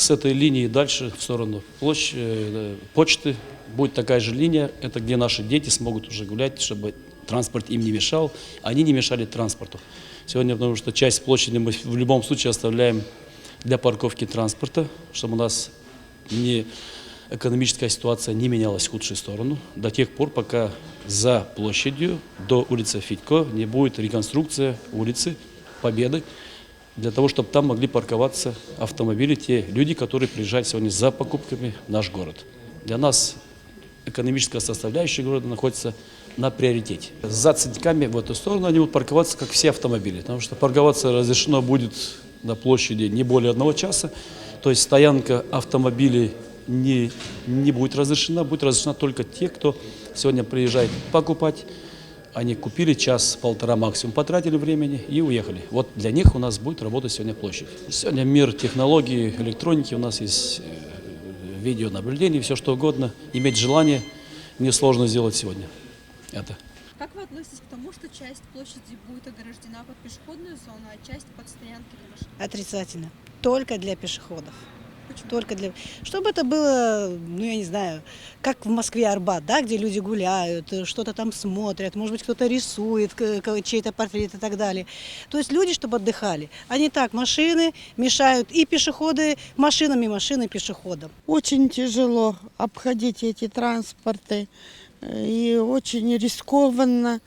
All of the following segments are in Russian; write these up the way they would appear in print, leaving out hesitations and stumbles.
с этой линии дальше в сторону почты будет такая же линия, это где наши дети смогут уже гулять, чтобы транспорт им не мешал, они не мешали транспорту. Сегодня, потому что часть площади мы в любом случае оставляем для парковки транспорта, чтобы у нас экономическая ситуация не менялась в худшую сторону, до тех пор, пока за площадью до улицы Федько не будет реконструкция улицы Победы, для того, чтобы там могли парковаться автомобили, те люди, которые приезжают сегодня за покупками в наш город. Для нас экономическая составляющая города находится на приоритете. За центиками в эту сторону они будут парковаться, как все автомобили, потому что парковаться разрешено будет на площади не более 1 часа, то есть стоянка автомобилей не будет разрешена только те, кто сегодня приезжает покупать. Они купили час-полтора максимум, потратили времени и уехали. Вот для них у нас будет работать сегодня площадь. Сегодня мир технологий, электроники, у нас есть видеонаблюдение, все что угодно. Иметь желание несложно сделать сегодня это. Как вы относитесь к тому, что часть площади будет ограждена под пешеходную зону, а часть под стоянки для машин? Отрицательно. Только для пешеходов. Почему? Только для... Чтобы это было, ну я не знаю, как в Москве Арбат, да, где люди гуляют, что-то там смотрят, может быть, кто-то рисует, чей-то портрет и так далее. То есть люди, чтобы отдыхали. А не так, машины мешают и пешеходы машинам, и машины пешеходам. Очень тяжело обходить эти транспорты и очень рискованно,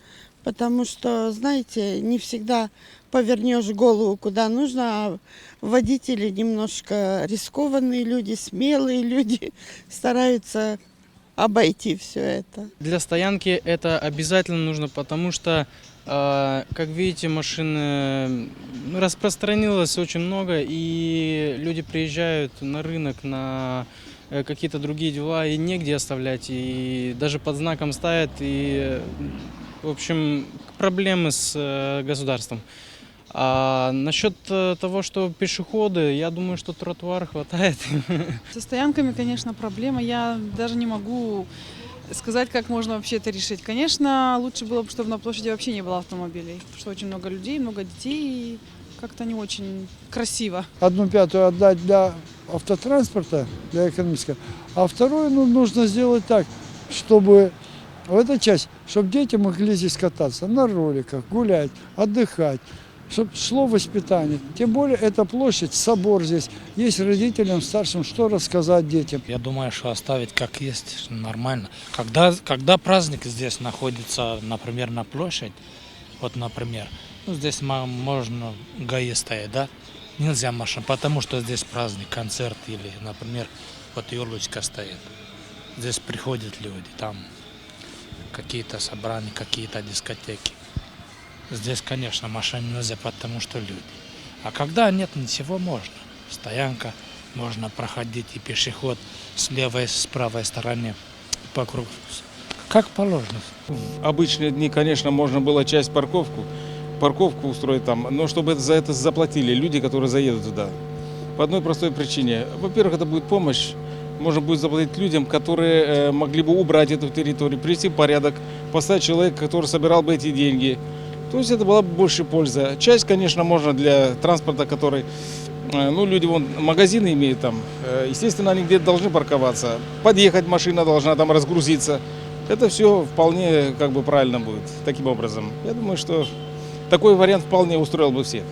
потому что, знаете, не всегда повернешь голову куда нужно, а водители немножко рискованные люди, смелые люди, стараются обойти все это. Для стоянки это обязательно нужно, потому что, как видите, машин распространилось очень много, и люди приезжают на рынок, на какие-то другие дела, и негде оставлять, и даже под знаком ставят, и, в общем, проблемы с государством. А насчет того, что пешеходы, я думаю, что тротуар хватает. Со стоянками, конечно, проблема. Я даже не могу сказать, как можно вообще это решить. Конечно, лучше было бы, чтобы на площади вообще не было автомобилей, потому что очень много людей, много детей, и как-то не очень красиво. 1/5 отдать для автотранспорта, для экономического, а вторую нужно сделать так, чтобы в этой части, чтобы дети могли здесь кататься на роликах, гулять, отдыхать, чтобы шло воспитание. Тем более эта площадь, собор здесь, есть родителям, старшим, что рассказать детям. Я думаю, что оставить как есть нормально. Когда праздник здесь находится, например, на площадь, вот, например, здесь можно ГАИ стоять, да? Нельзя машин, потому что здесь праздник, концерт или, например, вот елочка стоит. Здесь приходят люди, там какие-то собрания, какие-то дискотеки. Здесь, конечно, машин нельзя, потому что люди. А когда нет ничего, можно. Стоянка, можно проходить и пешеход с левой, с правой стороны по кругу. Как положено. В обычные дни, конечно, можно было часть парковку устроить там, но чтобы за это заплатили люди, которые заедут туда. По одной простой причине. Во-первых, это будет помощь. Можно будет заплатить людям, которые могли бы убрать эту территорию, привести в порядок, поставить человека, который собирал бы эти деньги. То есть это была бы больше польза. Часть, конечно, можно для транспорта, который, люди вон магазины имеют там, естественно, они где-то должны парковаться. Подъехать машина должна там разгрузиться. Это все вполне правильно будет таким образом. Я думаю, что такой вариант вполне устроил бы всех.